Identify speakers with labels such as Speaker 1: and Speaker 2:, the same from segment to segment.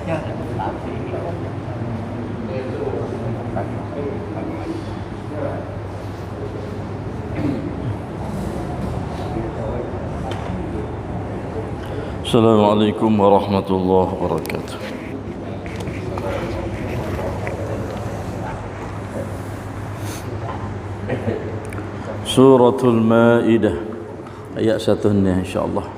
Speaker 1: Assalamualaikum warahmatullahi wabarakatuh. Suratul Maidah ayat 1 insyaallah.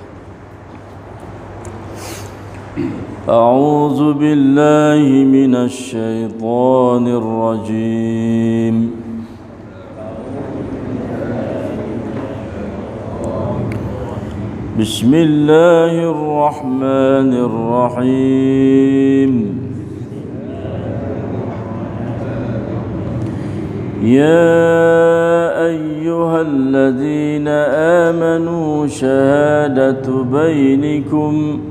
Speaker 1: A'udzu billahi minasy syaithanir rajim. Bismillahirrahmanirrahim. Ya ayyuhalladzina amanu syahadatu bainikum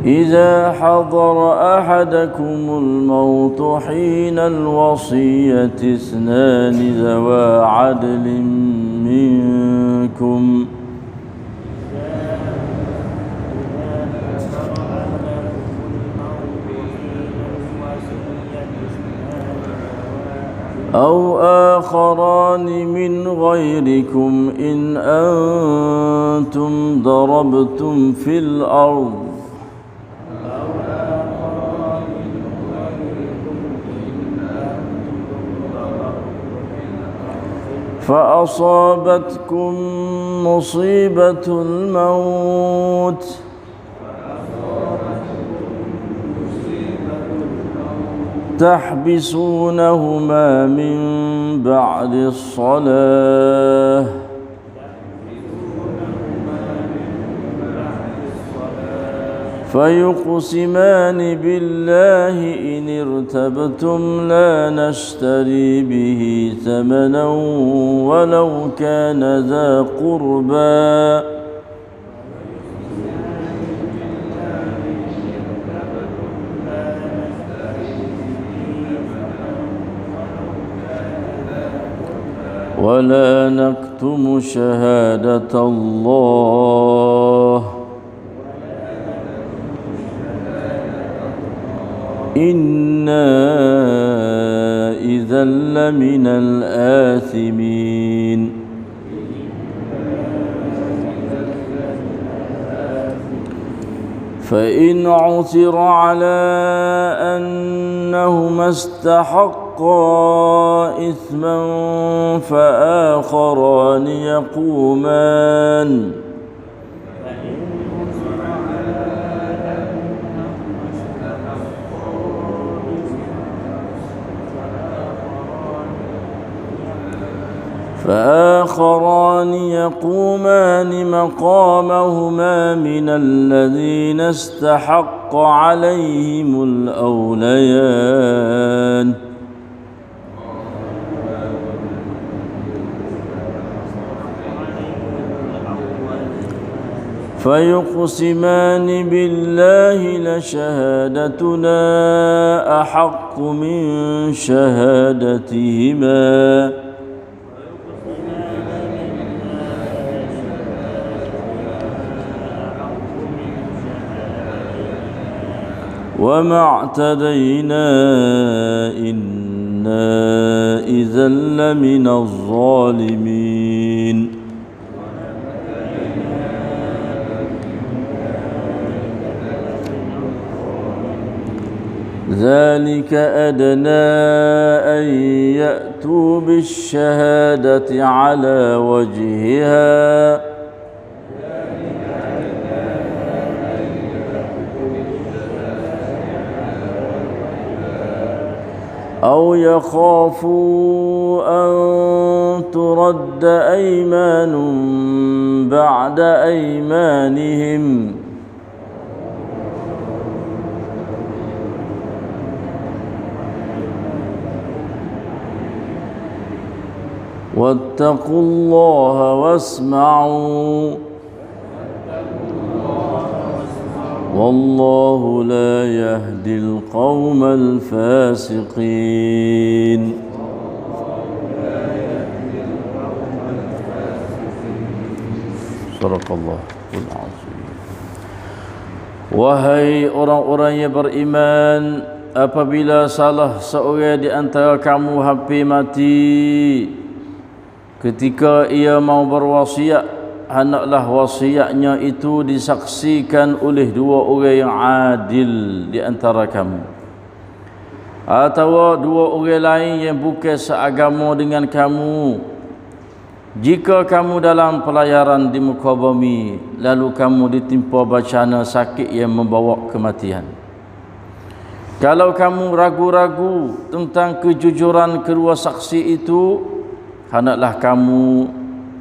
Speaker 1: إذا حضر أحدكم الموت حين الوصية اثنان ذوى عدل منكم أو آخران من غيركم إن أنتم ضربتم في الأرض فأصابتكم مصيبة الموت تحبسونهما من بعد الصلاة فيقسمان بالله إن ارتبتم لا نشتري به ثمنا ولو كان ذا قربى ولا نكتم شهادة الله إنا إذا لمن الآثمين فإن عثر على أنهما استحقا إثما فآخران يقومان مقامهما من الذين استحق عليهم الأوليان فيقسمان بالله لشهادتنا أحق من شهادتهما وما اعتدينا إنا إذا لمن الظالمين ذلك أدنى أن يأتوا بالشهادة على وجهها أو يخافوا أن ترد أيمان بعد أيمانهم واتقوا الله واسمعوا والله لا يهدي القوم الفاسقين Sadaqallahul azim. Wahai orang-orang yang beriman, apabila salah seorang di antara kamu hampir mati, ketika ia mau berwasiat, hendaklah wasiatnya itu disaksikan oleh dua orang yang adil di antara kamu, atau dua orang lain yang bukan seagama dengan kamu. Jika kamu dalam pelayaran di muka bumi, lalu kamu ditimpa bencana sakit yang membawa kematian, kalau kamu ragu-ragu tentang kejujuran kedua saksi itu, hendaklah kamu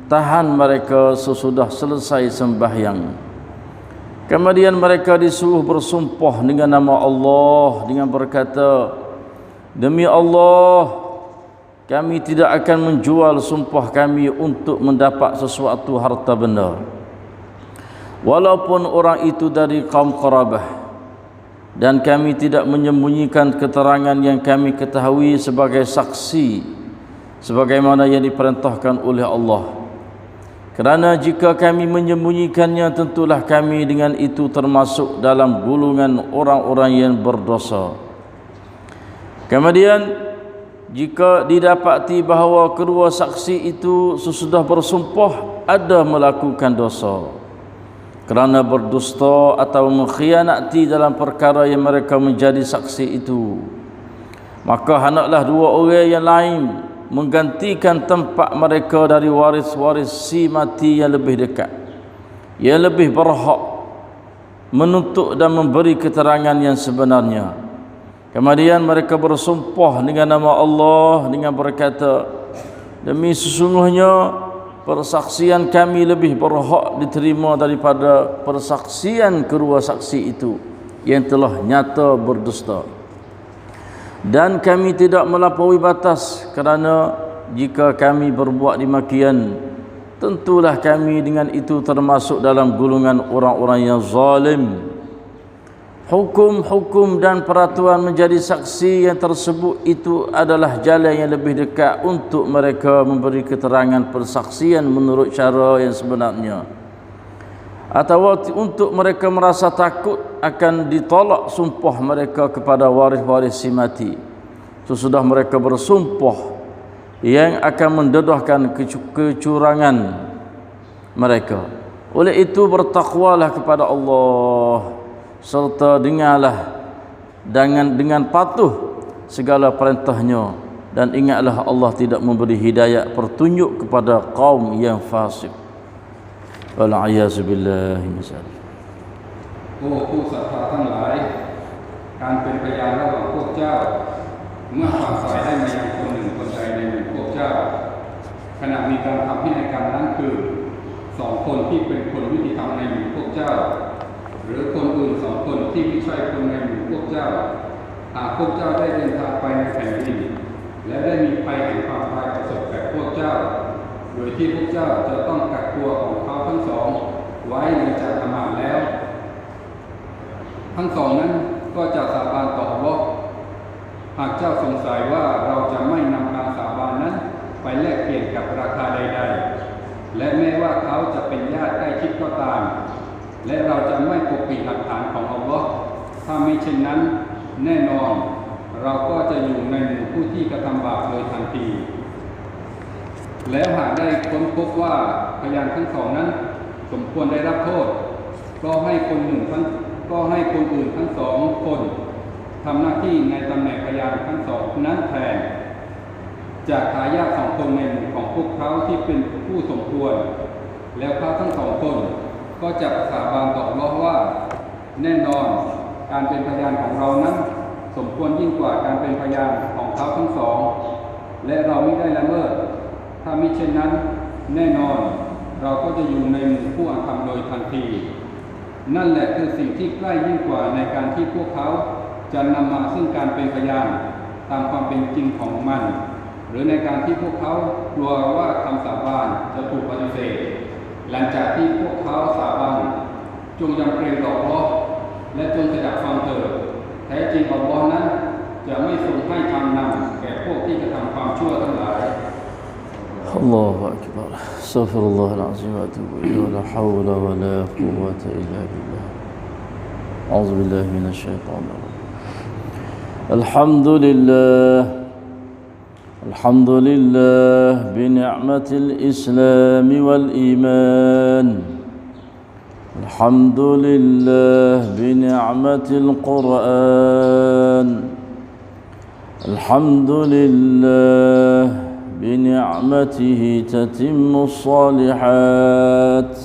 Speaker 1: tahan mereka sesudah selesai sembahyang. Kemudian mereka disuruh bersumpah dengan nama Allah dengan berkata, demi Allah, kami tidak akan menjual sumpah kami untuk mendapat sesuatu harta benda, walaupun orang itu dari kaum Qarabah, dan kami tidak menyembunyikan keterangan yang kami ketahui sebagai saksi sebagaimana yang diperintahkan oleh Allah. Kerana jika kami menyembunyikannya, tentulah kami dengan itu termasuk dalam golongan orang-orang yang berdosa. Kemudian jika didapati bahawa kedua saksi itu sesudah bersumpah ada melakukan dosa kerana berdusta atau mengkhianati dalam perkara yang mereka menjadi saksi itu, maka hendaklah dua orang yang lain menggantikan tempat mereka dari waris-waris si mati yang lebih dekat, yang lebih berhak menuntut dan memberi keterangan yang sebenarnya. Kemudian mereka bersumpah dengan nama Allah dengan berkata, demi sesungguhnya persaksian kami lebih berhak diterima daripada persaksian kedua saksi itu yang telah nyata berdusta. Dan kami tidak melampaui batas, kerana jika kami berbuat demikian, tentulah kami dengan itu termasuk dalam golongan orang-orang yang zalim. Hukum-hukum dan peraturan menjadi saksi yang tersebut itu adalah jalan yang lebih dekat untuk mereka memberi keterangan persaksian menurut cara yang sebenarnya, atau untuk mereka merasa takut akan ditolak sumpah mereka kepada waris-waris si mati sesudah mereka bersumpah yang akan mendedahkan kecurangan mereka. Oleh itu bertakwalah kepada Allah, serta dengarlah dengan patuh segala perintahnya, dan ingatlah Allah tidak memberi hidayah petunjuk kepada kaum yang fasik. Wal-'iyadzu billahi min dzalik.
Speaker 2: ผู้ศรัทธาทั้งหลายการเป็นพยานระหว่างพวกเจ้าเมื่อฝักใฝ่ได้มายังคนหนึ่งคนใดในหมู่พวกเจ้าขณะมีการทำพินัยกรรมนั้นคือสองคนที่เป็นคนยุติธรรมในหมู่พวกเจ้าหรือคนอื่นสองคนที่ไม่ใช่คนในหมู่พวกเจ้า หากพวกเจ้าได้เดินทางไปในแผ่นดินและได้มีภัยแห่งความตายประสบแก่พวกเจ้าโดยที่พวกเจ้าจะต้องกักตัวของเขาทั้งสองไว้ในจากอามาตย์แล้วทั้งสองนั้นก็จะสาบานต่ออัลเลาะห์หากเจ้าสงสัยว่าเราจะไม่นำการสาบานนั้นไปแลกเปลี่ยนกับราคาใดๆและแม้ว่าเขาจะเป็นญาติใกล้ชิดก็ตามและเราจะไม่ปกปิดหลักฐานของอัลเลาะห์ถ้าไม่เช่นนั้นแน่นอนเราก็จะอยู่ในหมู่ผู้ที่กระทำบาปโดยทันทีแล้วหากได้ค้นพบว่าพยานทั้งสองนั้นสมควรได้รับโทษก็ให้คนอื่นทั้งสองคนทำหน้าที่ในตำแหน่งพยานทั้งสองนั้นแทนจากทายาทสองคนในหมู่ของพวกเขาที่เป็นผู้สมควรแล้วเขาทั้งสองคนก็จะสาบานต่ออัลเลาะห์ว่าแน่นอนการเป็นพยานของเรานั้นสมควรยิ่งกว่าการเป็นพยานของเขาทั้งสองและเราไม่ได้ละเมิดถ้ามิเช่นนั้นแน่นอนเราก็จะอยู่ในหมู่ผู้อาธรรมโดยทันทีนั่นแหละคือสิ่งที่ใกล้ยิ่งกว่าในการที่พวกเขาจะนำมาซึ่งการเป็นพยานตามความเป็นจริงของมันหรือในการที่พวกเขากลัวว่าคำสาบานจะถูกปฏิเสธหลังจากที่พวกเขาสาบานจงยำเกรงต่ออัลเลาะห์และจงสดับฟังเถิดแท้จริงอัลเลาะห์นั้นจะไม่ทรงให้ทางนำแก่พวกที่กระทำความชั่วทั้งหลาย
Speaker 1: الله أكبر استغفر الله العظيم وأتوب إليه ولا حول ولا قوة إلا بالله أعوذ بالله من الشيطان الرجيم الحمد لله بنعمة الإسلام والإيمان الحمد لله بنعمة القرآن الحمد لله بنعمته تتم الصالحات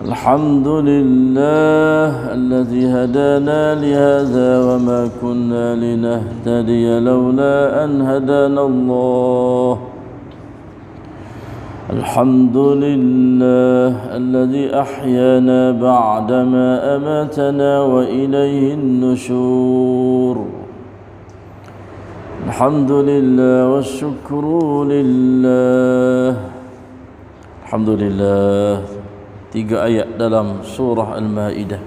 Speaker 1: الحمد لله الذي هدانا لهذا وما كنا لنهتدي لولا أن هدانا الله الحمد لله الذي أحيانا بعدما أماتنا وإليه النشور الحمد لله والشكر لله الحمد لله. 3 ayat dalam surah Al-Maidah.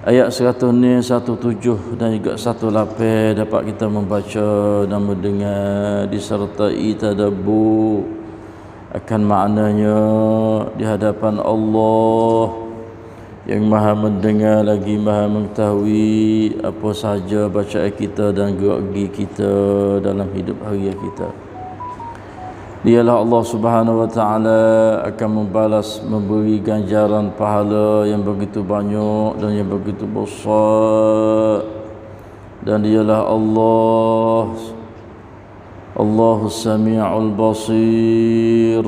Speaker 1: Ayat 117 dan juga 118 dapat kita membaca dan mendengar disertai tadabbur akan maknanya di hadapan Allah yang maha mendengar lagi maha mengetahui apa sahaja bacaan kita dan gerak-geri kita dalam hidup harian kita. Dialah Allah Subhanahu wa taala akan membalas memberi ganjaran pahala yang begitu banyak dan yang begitu besar. Dan dialah Allahus Sami'ul Basir.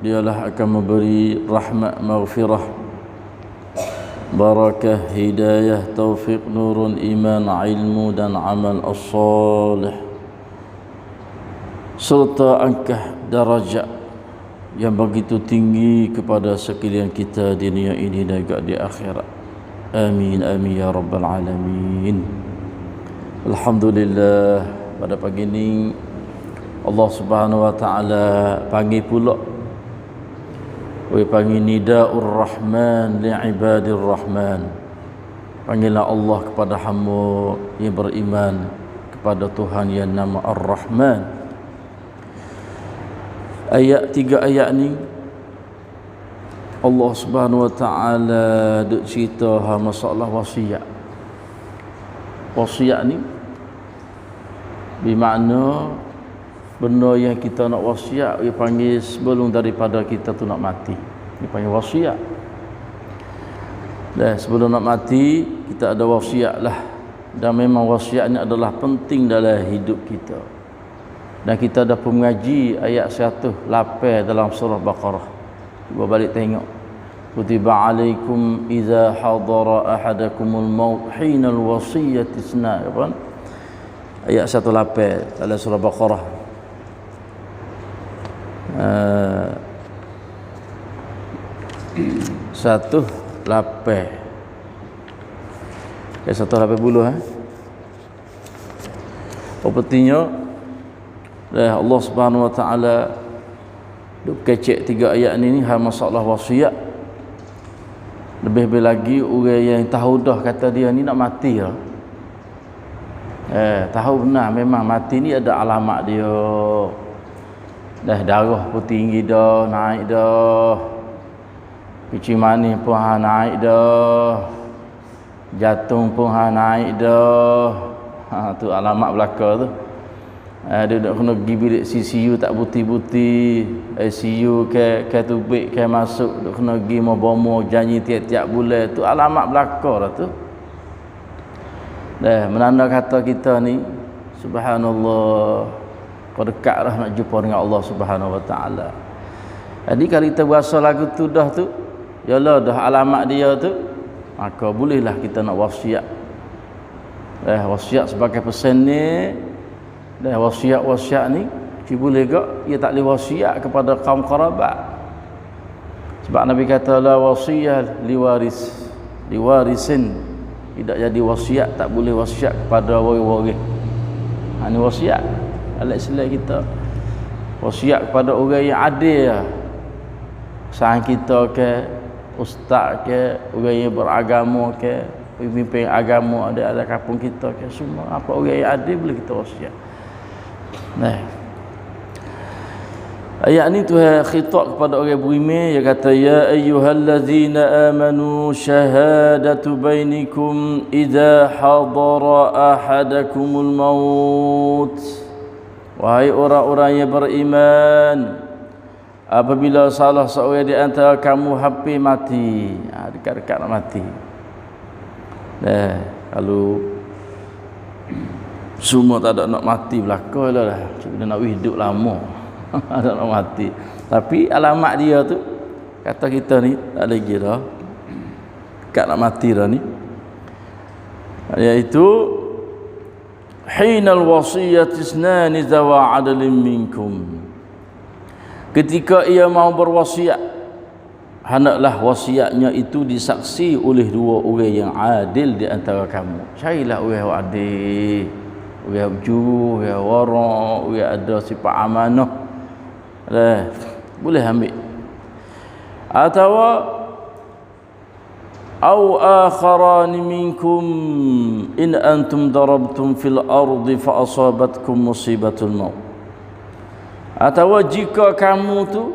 Speaker 1: Dialah akan memberi rahmat, maghfirah, barakah, hidayah, taufik, nurun, iman, ilmu dan amal as-salih, serta angkah darajat yang begitu tinggi kepada sekalian kita di dunia ini dan juga di akhirat. Amin amin ya rabbal alamin. Alhamdulillah, pada pagi ini Allah Subhanahu wa taala panggil pula panggil nidaur rahman li ibadir rahman. Panggilan Allah kepada hamba yang beriman kepada Tuhan yang nama Ar-Rahman. Ayat 3 ayat ni Allah Subhanahu wa taala duk cerita masalah wasiat. Wasiat ni bermakna benda yang kita nak wasiat dia panggil sebelum daripada kita tu nak mati. Dia panggil wasiat. Dan sebelum nak mati kita ada wasiat lah. Dan memang wasiat ni adalah penting dalam hidup kita. Dan kita dah pun mengaji ayat 108 dalam surah Baqarah. Cuba balik tengok. Kutiba alaikum iza hadara ahadakumul maut hinal wasiyati isna, kan? Ayat 108 dalam surah Baqarah. 108 ayat 180 Sepertinya Allah Subhanahu wa taala duk kecek 3 ayat ni masalah wasiat. Lebih-lebih lagi orang yang tahu dah kata dia ni nak mati lah. Tahu benar memang mati ni ada alamat dia. Dah darah pun tinggi dah, naik dah. Kecil manis pun naik dah. Jantung pun naik dah. Tu alamat belaka tu. Dia nak kena pergi bilik CCU tak putih-putih, ICU ke tubik ke masuk, dia kena pergi mau bomo janji tiap-tiap bulan. Tu alamat belaka dah tu. Dah menanda kata kita ni subhanallah kau dekat dah nak jumpa dengan Allah Subhanahu wa taala. Jadi kalau kita berasa lagu tu dah tu, yalah dah alamat dia tu, maka bolehlah kita nak wasiat. Wasiat sebagai pesan ni. Dan wasiat ni boleh gak ia tak boleh wasiat kepada kaum kerabat. Sebab Nabi kata la wasiyah liwarisin. Tidak jadi wasiat, tak boleh wasiat kepada waris-waris. Ini wasiat dalam Islam kita. Wasiat kepada orang yang adil. Sang kita ke, ustaz ke, orang yang beragama ke, pemimpin agama ada kampung kita ke, semua apa orang yang adil boleh kita wasiat. Ayat ni Tuhan khitab kepada orang beriman. Dia kata, ya ayyuhallazina amanu syahadatu bainikum idza hadara ahadakumul maut. Wahai orang-orang yang beriman, apabila salah seorang di antara kamu hampir mati, dekat-dekat nak mati. Kalau semua tak ada nak mati belakang lah, dia nak hidup lama. Tak nak mati. Tapi alamat dia tu, kata kita ni tak lagi dah, dekat nak mati dah ni, iaitu hinal wasiyat isnani zawa adlin minkum. Ketika ia mau berwasiat, hendaklah wasiatnya itu disaksi oleh dua orang yang adil di antara kamu. Carilah orang yang adil, orang jujur, orang wara', orang ada sifat amanah. Boleh ambil. Atau au akharan minkum in antum darabtum fil ardi fa asabatkum musibatul maut. Atau jika kamu tu,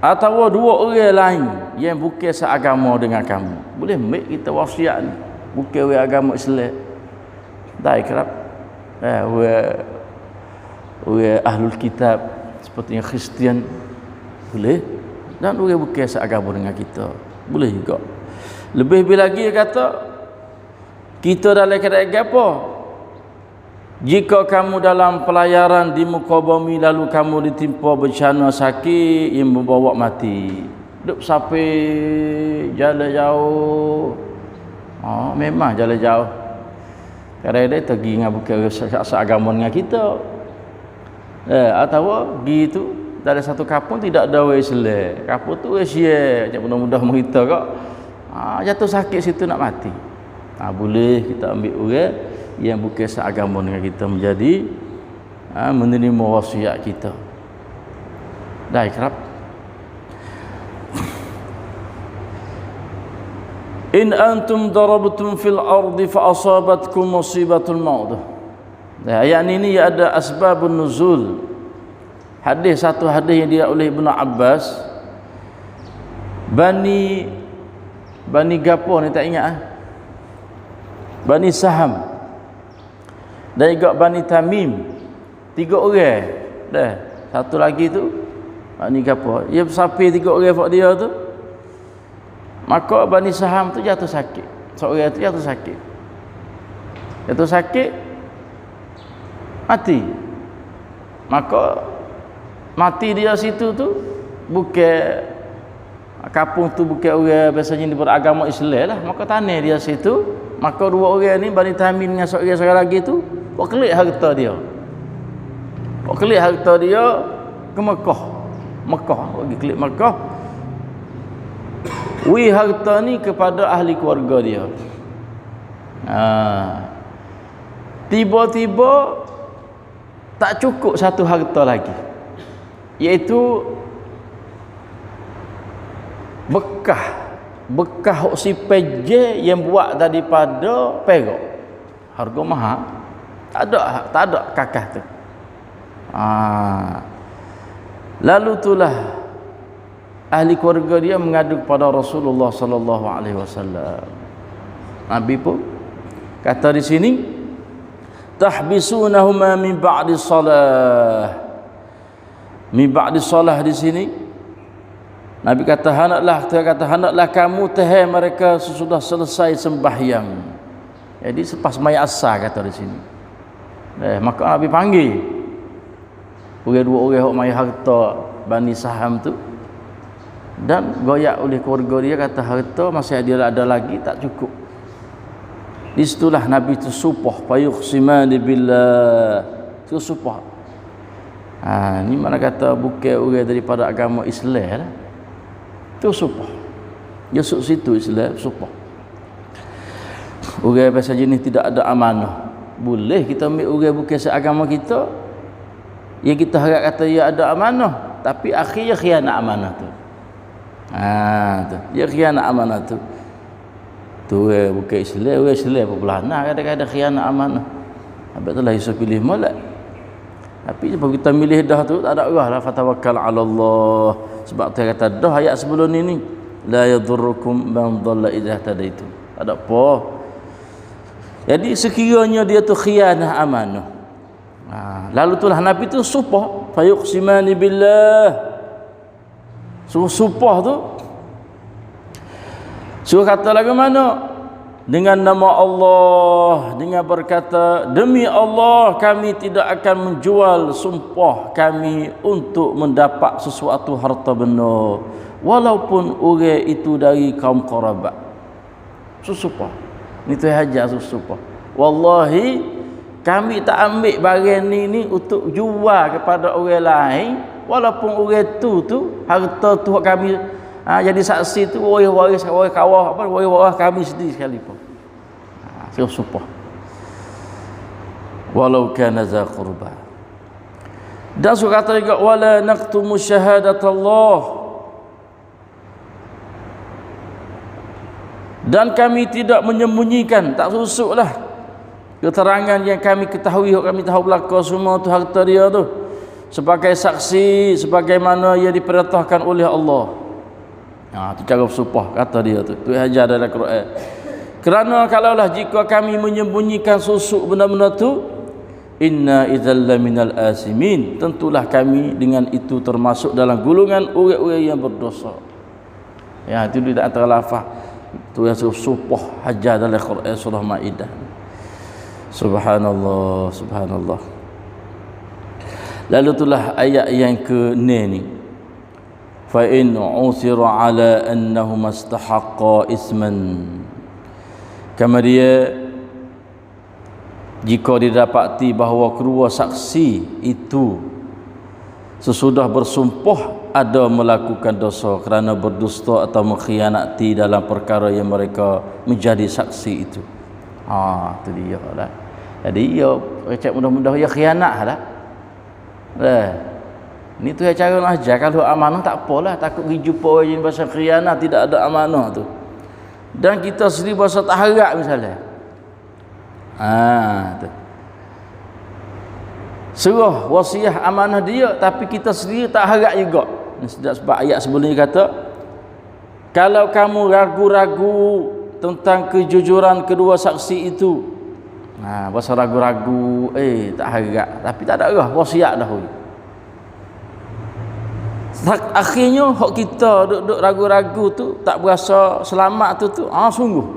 Speaker 1: atau dua orang lain yang bukan seagama dengan kamu, boleh ambil kita wasiat ni, bukan orang agama Islam. Dah ikrab. Orang ahlul kitab seperti yang Kristian boleh, dan orang bukan seagama dengan kita boleh juga. Lebih lagi dia kata, kita dalam keadaan apa? Jika kamu dalam pelayaran di muka bumi lalu kamu ditimpa bencana sakit yang membawa mati, duk sampai jalan jauh, memang jalan jauh, kadang-kadang pergi dengan bukan seagama dengan kita. Atau gitu dari satu kampung tidak ada orang Islam, kampung tu orang Syiah, macam mudah-mudah merita kak, jatuh sakit situ nak mati, boleh kita ambil orang yang bukan seagama dengan kita menjadi menerima wasiat kita. Dah ikrab. In antum darabtum fil ardi fa asabatkum musibatul maut. Ayat ini ada asbabun nuzul. Satu hadis yang dia oleh Ibnu Abbas, Bani gapo ni tak ingat Bani Saham dan juga Bani Tamim, 3 orang. Satu lagi tu Bani gapo, dia sampai 3 orang buat dia tu, maka Bani Saham tu jatuh sakit. Seorang tu jatuh sakit mati. Maka mati dia situ tu bukan kampung tu, bukan orang biasanya ni beragama Islam lah, maka tanah dia situ. Maka 2 orang ni Bani Tamim dengan seorang lagi tu buat kelik harta dia ke Mekah pergi kelik Mekah, harta ni kepada ahli keluarga dia. Tiba-tiba tak cukup satu harta lagi, iaitu bekah si peje yang buat daripada perak, harga mahal, tak ada kakah tu. Lalu itulah ahli keluarga dia mengadu kepada Rasulullah sallallahu alaihi wasallam. Nabi pun kata di sini, tahbisunahuma min ba'di salah. Min ba'di salah di sini Nabi kata hendaklah kamu tahan mereka sesudah selesai sembahyang. Jadi selepas sembahyang asar kata di sini. Maka Nabi panggil orang 2 orang hok mai harta Bani Saham tu, dan goyak oleh keluarga dia, kata harta masih ada lagi, tak cukup. Di situlah Nabi tu supah, fayuqsimani billah, tu supah. Ni mana kata bukan orang daripada agama Islam lah, tu supah. Dia situ Islam supah. Orang bahasa jenis tidak ada amanah, boleh kita ambil orang bukan seagama kita, yang kita harap kata dia ada amanah, tapi akhirnya khianat amanah tu. Dia khianat amanah tu. Tu bukan Islam, orang Islam pun belana kadang-kadang khianat amanah. Habis itulah Yusuf pilih molek. Tapi bila kita milih dah tu tak ada arah lah, fatawakkal 'ala Allah. Sebab dia kata dah ayat sebelum ni la yadhurrukum man dhalla idza tadaitum. Tak ada apa. Jadi sekiranya dia tu khianah amanah. Lalu itulah Nabi tu sumpah, fayuqsimani billah. Sumpah tu suruh kata lagu mana? Dengan nama Allah, dengan berkata, demi Allah kami tidak akan menjual sumpah kami untuk mendapat sesuatu harta benda, walaupun orang itu dari kaum qarabat. Sumpah. Ni tu hajar sumpah. Wallahi kami tak ambil barang ni untuk jual kepada orang lain, walaupun orang tu harta tu kami jadi saksi tu waris kawah apa waris kami sendiri sekalipun. Sumpah. Walau kana za qurba. Dan surah kata juga wala naqtumu syahadatullah. Dan kami tidak menyembunyikan, tak susuklah keterangan yang kami ketahui, kami tahu belaka semua tu harta dia tu sebagai saksi sebagaimana yang diperintahkan oleh Allah. Tu cara sumpah kata dia tu. Tu ajar dalam Quran. Kerana kalaulah jika kami menyembunyikan susuk benda-benda tu, inna idzal laminal asimin, tentulah kami dengan itu termasuk dalam golongan orang-orang yang berdosa. Ya, itu di antara lafaz tu yang sumpah hajar dalam Quran surah Maidah. Subhanallah, subhanallah. Lalu itulah ayat yang ke-6 ni. Fa in usira ala annahum istahaqqa isman. Kemudian jika didapati bahawa kedua saksi itu sesudah bersumpah ada melakukan dosa kerana berdusta atau mengkhianati dalam perkara yang mereka menjadi saksi itu. Tu dia lah. Jadi ya recak mudah-mudah ya khianat lah. Ni tu cara nak ajar. Kalau amanah tak apalah, takut pergi jumpa orang yang bahasa khianat tidak ada amanah tu. Dan kita sendiri bahasa tak harap misalnya. Tu. Suruh wasiah amanah dia tapi kita sendiri tak harap juga. Sebab ayat sebelum ni kata, kalau kamu ragu-ragu tentang kejujuran kedua saksi itu, bahasa ragu-ragu, tak harap, tapi tak ada arah wasiat dahulu. Akhirnya hak kita duk ragu-ragu tu tak berasa selamat tu sungguh.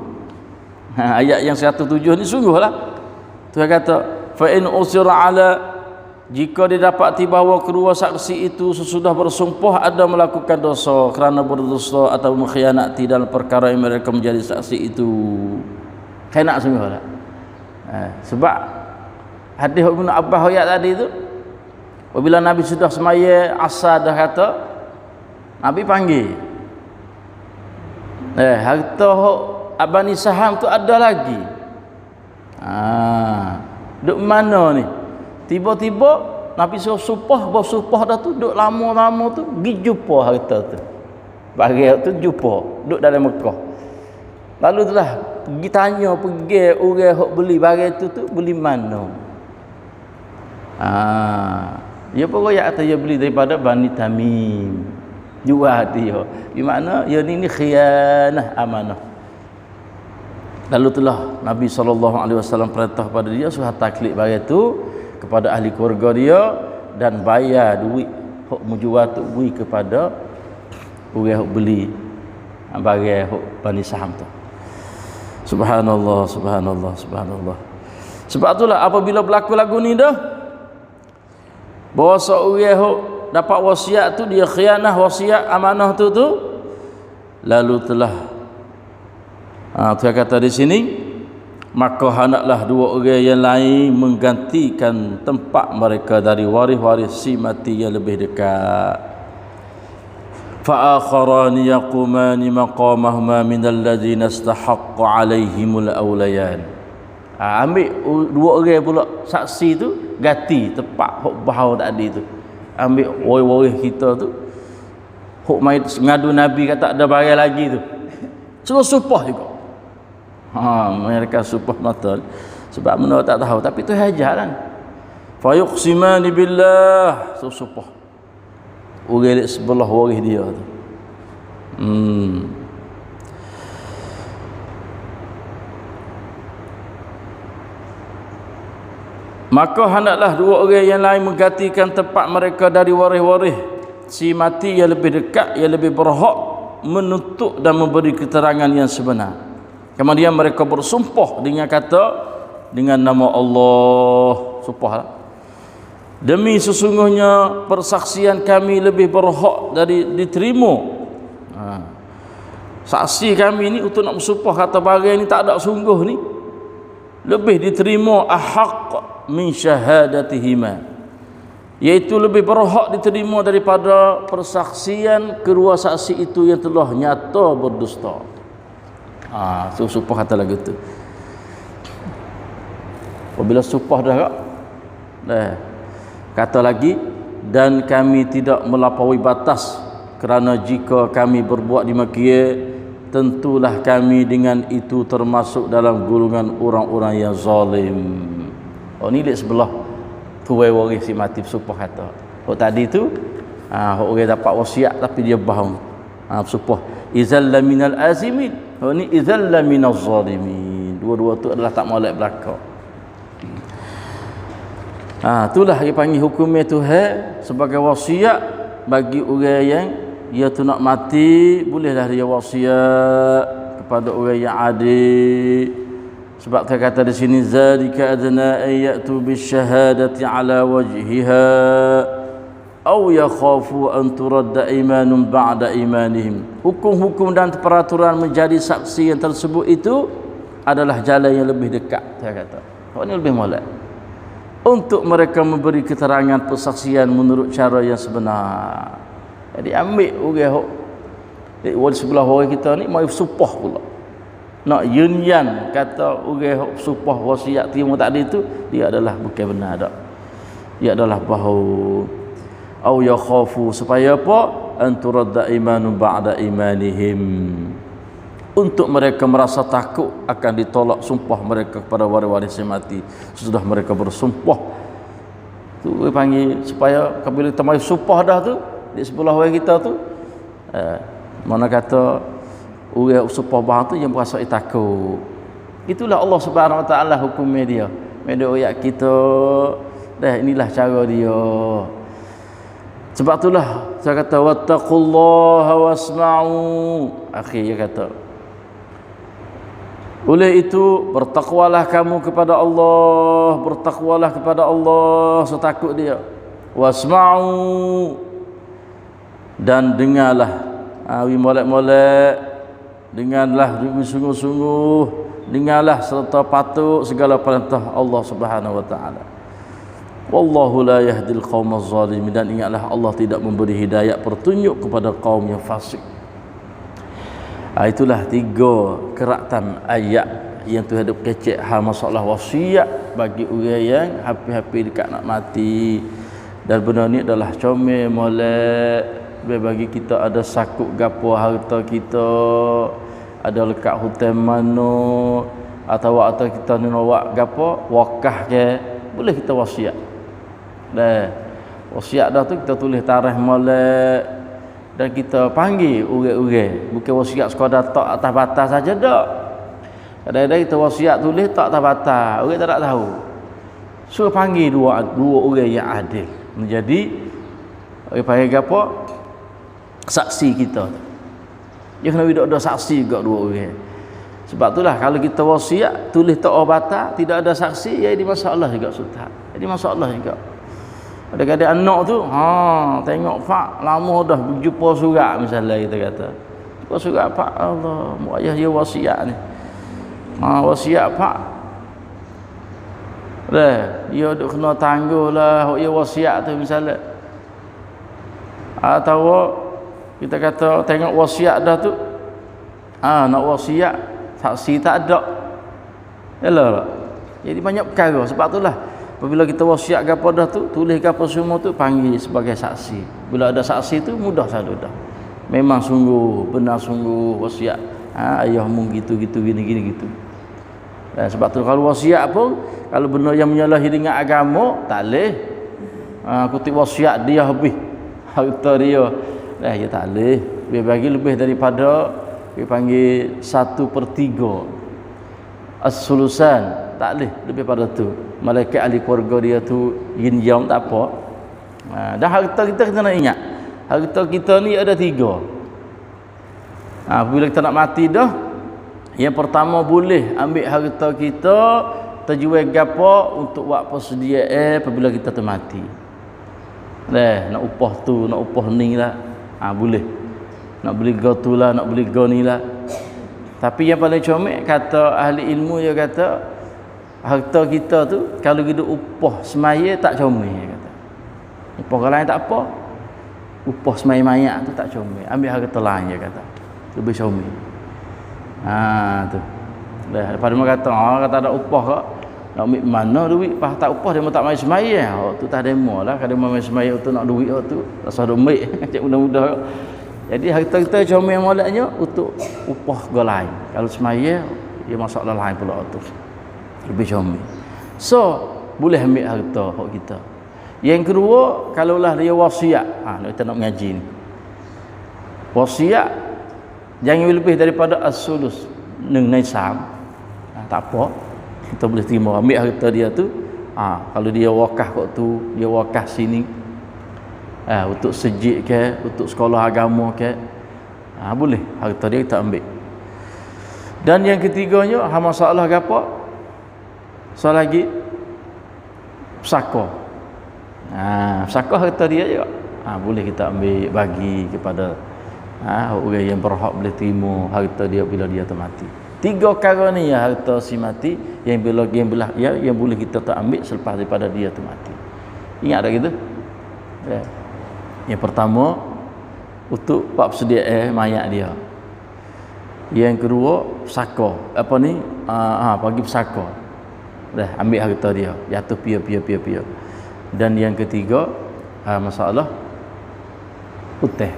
Speaker 1: Ayat yang 107 ni sungguhlah. Tuhan kata fa in usira ala, jika didapati bahawa kedua saksi itu sesudah bersumpah ada melakukan dosa kerana berdosa atau mengkhianati dalam perkara yang mereka menjadi saksi itu, khianat sungguhlah. Sebab hadis Ibnu Abbas ayat tadi tu, apabila Nabi sudah semaya asar dah kata, Nabi panggil. Harta Bani Saham tu ada lagi. Duk mana ni? Tiba-tiba Nabi bersumpah dah tu, duk lama-lama tu pergi jumpa harta tu. Barang tu jumpa, duk dalam Mekah. Lalu itulah pergi tanya, pergi orang hok beli barang tu beli mana? Dia pun royak kata dia beli daripada Bani Tamim. Jual dia. Di mana? Ya ni khianah amanah. Lalu itulah Nabi SAW perintah pada dia suruh taklid barang tu kepada ahli keluarga dia dan bayar duit hok menjual tu beri kepada orang hok beli barang hok Bani Saham tu. Subhanallah, subhanallah, subhanallah. Sebab itulah apabila berlaku lagu ni dah, bahawa seorang hok dapat wasiat tu dia khianah wasiat amanah tu lalu telah Tuhan kata di sini, maka hendaklah dua orang yang lain menggantikan tempat mereka dari waris-waris si mati yang lebih dekat. Fa akharani yaqumani maqamahuma min alladzina istahaqqa alaihimul awlayan. Ambil dua orang pula saksi tu ganti tempat hok bahau tadi tu. Ambil waris-waris kita tu hok mai ngadu Nabi kata ada barang lagi tu. Suruh sumpah juga. Mereka sumpah mata sebab mana tak tahu, tapi tu hajar kan. Fayuqsimani billah, sumpah. Orang sebelah waris dia tu. Maka hendaklah dua orang yang lain menggantikan tempat mereka dari waris-waris si mati yang lebih dekat, yang lebih berhak menuntut dan memberi keterangan yang sebenar. Kemudian mereka bersumpah dengan kata, dengan nama Allah, sumpah, demi sesungguhnya persaksian kami lebih berhak dari diterima. Saksi kami ni untuk nak bersumpah kata barang ni tak ada sungguh ni lebih diterima ahaq min syahadatihima, iaitu lebih berhak diterima daripada persaksian kedua saksi itu yang telah nyata berdusta. Sumpah kata lagu tu. Apabila sumpah dah kata lagi, dan kami tidak melampaui batas, kerana jika kami berbuat demikian tentulah kami dengan itu termasuk dalam golongan orang-orang yang zalim. Ni di sebelah tuai waris si mati bersumpah kata. Tadi tu orang dapat wasiat tapi dia bohong. Bersumpah izalla minal azimin. Ni izalla minaz zalimin. Dua-dua tu adalah tak molek belaka. Itulah dia panggil hukumnya Tuhan sebagai wasiat bagi orang yang dia tu nak mati, bolehlah dia wasiat kepada orang yang adil. Sebab dia kata di sini zalika adna ayatu bisyahadati ala wajhiha aw yakhafu an turadda imanun ba'da imanihim. Hukum-hukum dan peraturan menjadi saksi yang tersebut itu adalah jalan yang lebih dekat, dia kata. Ini lebih molek untuk mereka memberi keterangan persaksian menurut cara yang sebenar. Jadi ambil orang di sebelah orang kita ni mai sumpah pula. Nak yunyan kata orang sumpah wasiat terima tadi tu dia adalah bukan benar dak. Dia adalah bahu au yakhafu, supaya apa? Anturadda imanun ba'da imanihim. Untuk mereka merasa takut akan ditolak sumpah mereka kepada waris-waris yang mati sesudah mereka bersumpah. Tu panggil supaya apabila kita mai sumpah dah tu di sebelah orang kita tu mana kata orang sumpah bahan tu yang berasa takut. Itulah Allah Subhanahu Wa Taala hukumnya dia. Media ayat kita dah inilah cara dia. Sebab itulah saya kata wattaqullaha wasma'u. Akhir dia kata oleh itu bertakwalah kamu kepada Allah, bertakwalah kepada Allah setakut dia. Wasma'u, dan dengarlah, molek-molek, dengarlah sungguh-sungguh, dengarlah serta patuh segala perintah Allah Subhanahu Wa Taala. Wallahu la yahdil qaumaz zalimin, dan ingatlah Allah tidak memberi hidayah petunjuk kepada kaum yang fasik. Itulah tiga keratan ayat yang Tuhan ada kecek hal masalah wasiat bagi orang yang hampir-hampir dekat nak mati. Dan benda ni adalah comel molek bagi kita ada sakut gapo harta kita, ada lekat hutan mana, atau kita ni nak gapo wakaf ke, boleh kita wasiat. Dah wasiat dah tu kita tulis tarikh molek dan kita panggil orang-orang, bukan wasiat sekadar tak atas batas saja dak. Kadang-kadang kita wasiat tulis tak atas batas, orang tak tahu. Suruh panggil dua orang yang adil menjadi orang panggil apa? Saksi kita. Dia kena ada saksi juga dua orang. Sebab itulah kalau kita wasiat tulis tak atas batas, tidak ada saksi, jadi masalah juga sultan. Jadi masalah juga. Kadang-kadang anak tu, tengok pak lama dah berjumpa surat misalnya kita kata. Jumpa surat pak, Allah, mak ayah dia wasiat ni. Wasiat pak. Dia duk kena tangguhlah dia wasiat tu misalnya. Atau kita kata tengok wasiat dah tu. Nak wasiat saksi tak ada. Yalah. Jadi banyak perkara, sebab itulah apabila kita wasiat gapo dah tu, tulis gapo semua tu, panggil sebagai saksi. Bila ada saksi tu mudah saja dah. Memang sungguh, benar sungguh wasiat. Ayahmu gitu gini gitu. Dan sebab tu kalau wasiat pun Kalau benda yang menyalahi dengan agama, tak boleh. Kutip wasiat dia habis harta dia. Ya tak boleh. Dia bagi lebih daripada dia panggil 1/3. As-sulusan, tak boleh lebih pada tu. Malaikat ahli keluarga dia tu yin yang tak apa. Dan harta kita nak ingat. Harta kita ni ada 3. Bila kita nak mati dah, yang pertama boleh ambil harta kita terjual gapo untuk buat persediaan apabila kita termati. Nak upah tu, nak upah ni lah. Boleh. Nak beli go tu lah, nak beli go ni lah. Tapi yang paling comel kata ahli ilmu dia kata harta kita tu kalau hidup upah semaya tak comel kata. Upah orang lain tak apa. Upah semaya mayat tu tak comel. Ambil harta lain dia kata. Lebih comel. Tu. Daripada mereka kata ada upah kak. Nak ambil mana duit? Pas tak upah dia tak main semaya. Tu tak demo lah. Kalau main semaya tu nak duit tu rasa ada ambil. Cik mudah-mudah. Jadi harta kita comel moleknya untuk upah golai. Kalau semaya dia masalah lain pula tu. Lebih comel. So, boleh ambil harta hak kita. Yang kedua, kalaulah dia wasiat. Kita nak mengaji ni. Wasiat jangan lebih daripada as-sulus neng nisab. Tak apa. Kita boleh terima ambil harta dia tu. Kalau dia wakaf kat tu, dia wakaf sini. Untuk sejid ke, untuk sekolah agama ke. Boleh harta dia kita ambil. Dan yang ketiganya, masalah ke apa? Soal lagi pesaka. Pesaka harta dia juga. Boleh kita ambil bagi kepada orang yang berhak boleh terima harta dia bila dia termati. 3 perkara ni ya harta si mati yang yang boleh kita tak ambil selepas daripada dia termati. Ingat tak gitu? Yang pertama untuk bab persediaan mayat dia. Yang kedua pesaka. Apa ni? Bagi pesaka. Dah ambil harta dia, jatuh pia. Dan yang ketiga masalah uteh.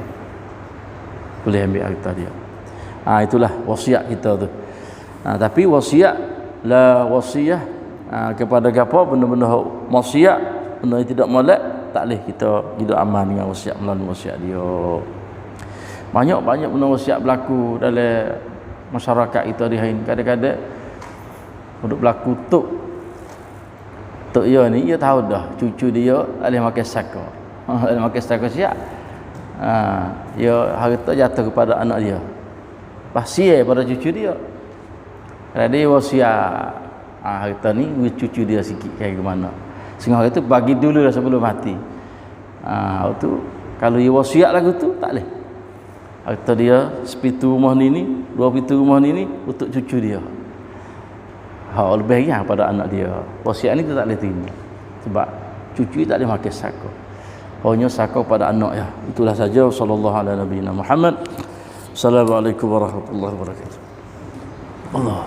Speaker 1: Boleh ambil harta dia. Itulah wasiat kita tu. Tapi wasiat la wasiyah kepada gapo benda-benda wasiat, benda yang tidak molek, tak boleh kita hidup aman dengan wasiat melalui wasiat dia. Banyak benda wasiat berlaku dalam masyarakat kita di hari ni. Kadang-kadang duduk berlaku tok dia ni dia tahu dah cucu dia boleh makan saka. Boleh makan saka siap. Dia harta jatuh kepada anak dia. Pasien pada cucu dia. Kalau dia wasiat harta ni cucu dia sikit kayak gimana. Sehingga itu bagi dulu dah sebelum mati. Tu kalau dia wasiat lagu tu tak boleh. Harta dia sepitu rumah ni 2 pitu rumah ni untuk cucu dia. Lebih yang pada anak dia. Wasiat ni kita tak boleh terima. Sebab cucu tak boleh makan saka. Hanya saka pada anak ya. Itulah saja. Sallallahu alaihi nabiyina Muhammad. Assalamualaikum warahmatullahi wabarakatuh. Allah.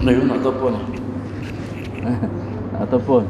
Speaker 1: Ni nak telepon. Nak telepon.